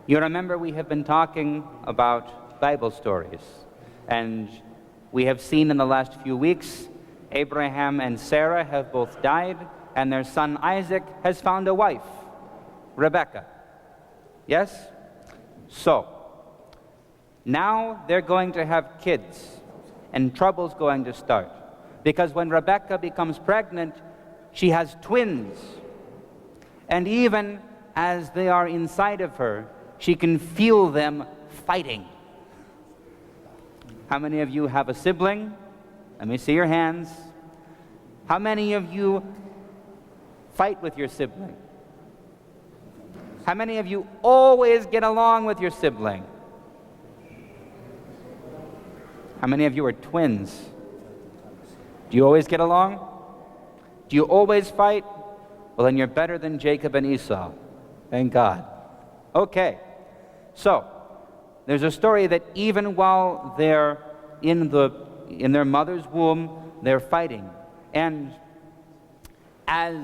You remember we have been talking about Bible stories, and we have seen in the last few weeks Abraham and Sarah have both died, and their son Isaac has found a wife, Rebekah. Yes? So, now they're going to have kids, and trouble's going to start. Because when Rebekah becomes pregnant, she has twins. And even as they are inside of her, she can feel them fighting. How many of you have a sibling? Let me see your hands. How many of you fight with your sibling? How many of you always get along with your sibling? How many of you are twins? Do you always get along? Do you always fight? Well, then you're better than Jacob and Esau. Thank God. Okay. So, there's a story that even while they're in their mother's womb, they're fighting. And as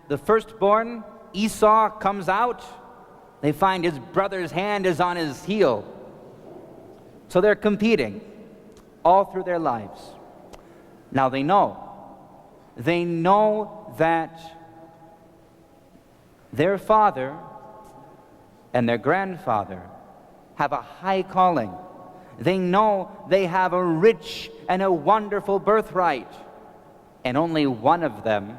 the firstborn, Esau, comes out, they find his brother's hand is on his heel. So they're competing all through their lives. Now they know that their father and their grandfather have a high calling. They know they have a rich and a wonderful birthright, and only one of them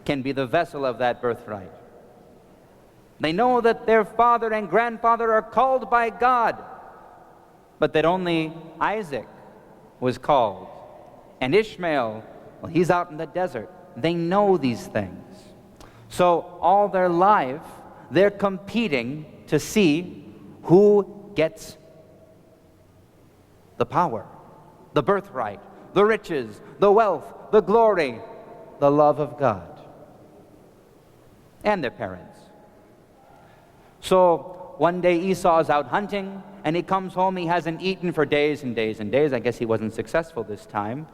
can be the vessel of that birthright. They know that their father and grandfather are called by God, but that only Isaac was called, and Ishmael, well, he's out in the desert. They know these things. So all their life, they're competing to see who gets the power, the birthright, the riches, the wealth, the glory, the love of God, and their parents. So one day Esau's out hunting, and he comes home. He hasn't eaten for days and days and days. I guess he wasn't successful this time.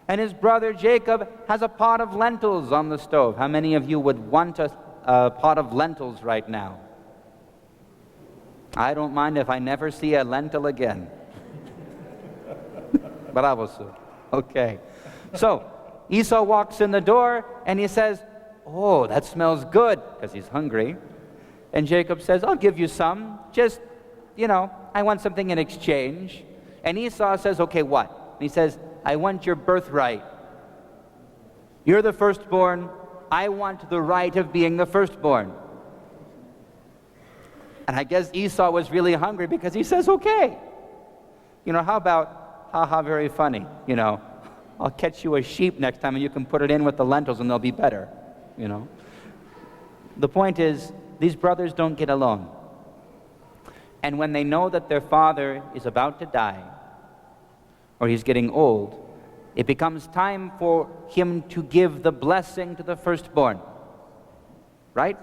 And his brother Jacob has a pot of lentils on the stove. How many of you would want a pot of lentils right now? I don't mind if I never see a lentil again. Bravo, sir. Okay. So Esau walks in the door and he says, "Oh, that smells good," because he's hungry. And Jacob says, "I'll give you some. Just, I want something in exchange." And Esau says, "Okay, what?" And he says, "I want your birthright. You're the firstborn. I want the right of being the firstborn." And I guess Esau was really hungry because he says, "Okay. How about, haha, very funny. I'll catch you a sheep next time and you can put it in with the lentils and they'll be better." The point is, these brothers don't get along. And when they know that their father is about to die, or he's getting old, it becomes time for him to give the blessing to the firstborn. Right?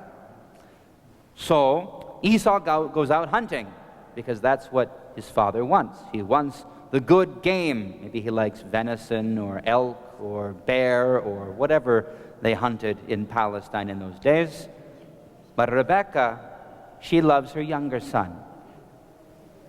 So Esau goes out hunting, because that's what his father wants. He wants the good game. Maybe he likes venison or elk or bear or whatever they hunted in Palestine in those days. But Rebekah, she loves her younger son.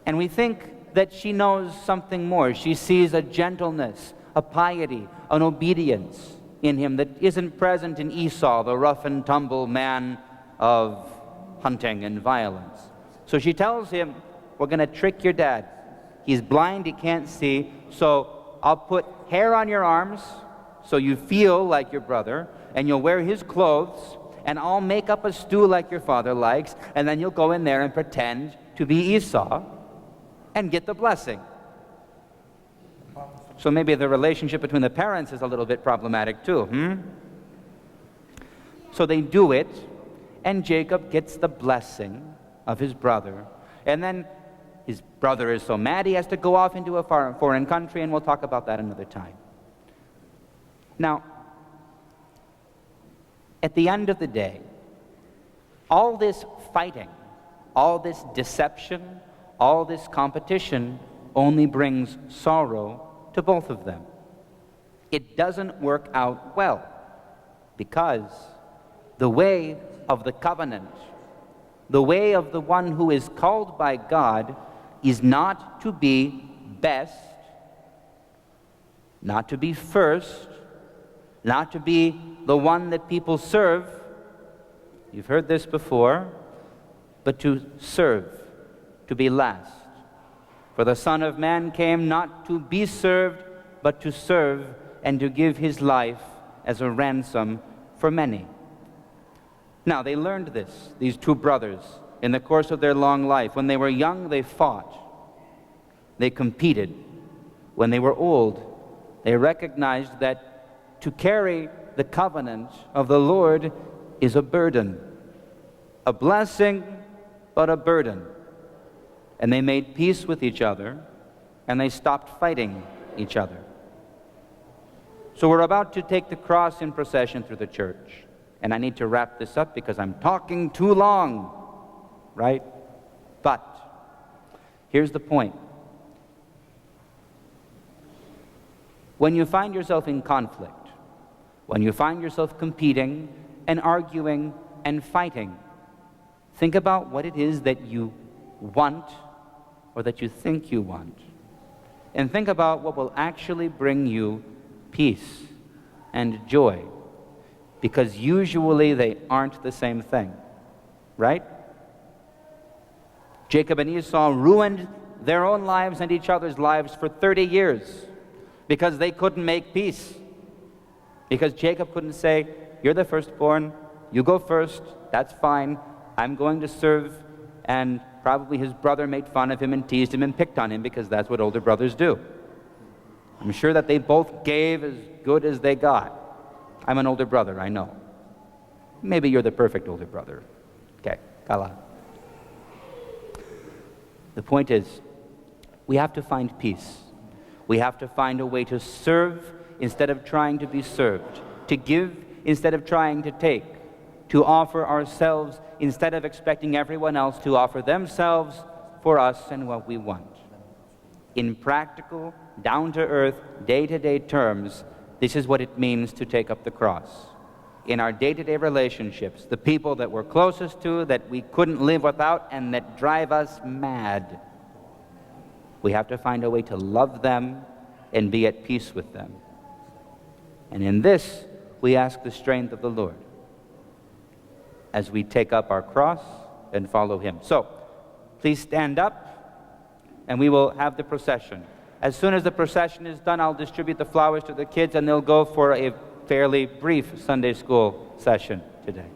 And we think that she knows something more. She sees a gentleness, a piety, an obedience in him that isn't present in Esau, the rough and tumble man of hunting and violence. So she tells him, "We're going to trick your dad. He's blind, he can't see, so I'll put hair on your arms so you feel like your brother, and you'll wear his clothes, and I'll make up a stew like your father likes, and then you'll go in there and pretend to be Esau and get the blessing." So maybe the relationship between the parents is a little bit problematic too, So they do it, and Jacob gets the blessing of his brother. And then his brother is so mad he has to go off into a foreign country, and we'll talk about that another time. Now, at the end of the day, all this fighting, all this deception, all this competition only brings sorrow to both of them. It doesn't work out well, because the way of the covenant The way of the one who is called by God is not to be best, not to be first, not to be the one that people serve. You've heard this before, but to serve, to be last. For the Son of Man came not to be served, but to serve and to give his life as a ransom for many. Now, they learned this, these two brothers, in the course of their long life. When they were young, they fought. They competed. When they were old, they recognized that to carry the covenant of the Lord is a burden, a blessing, but a burden. And they made peace with each other, and they stopped fighting each other. So we're about to take the cross in procession through the church. And I need to wrap this up because I'm talking too long, right? But here's the point. When you find yourself in conflict, when you find yourself competing and arguing and fighting, think about what it is that you want or that you think you want. And think about what will actually bring you peace and joy. Because usually they aren't the same thing, right? Jacob and Esau ruined their own lives and each other's lives for 30 years because they couldn't make peace. Because Jacob couldn't say, you're the firstborn, you go first, that's fine, I'm going to serve. And probably his brother made fun of him and teased him and picked on him because that's what older brothers do. I'm sure that they both gave as good as they got. I'm an older brother, I know. Maybe you're the perfect older brother. Okay, kala. The point is, we have to find peace. We have to find a way to serve instead of trying to be served, to give instead of trying to take, to offer ourselves instead of expecting everyone else to offer themselves for us and what we want. In practical, down-to-earth, day-to-day terms, this is what it means to take up the cross. In our day-to-day relationships, the people that we're closest to, that we couldn't live without, and that drive us mad, we have to find a way to love them and be at peace with them. And in this, we ask the strength of the Lord as we take up our cross and follow him. So, please stand up, and we will have the procession. As soon as the procession is done, I'll distribute the flowers to the kids, and they'll go for a fairly brief Sunday school session today.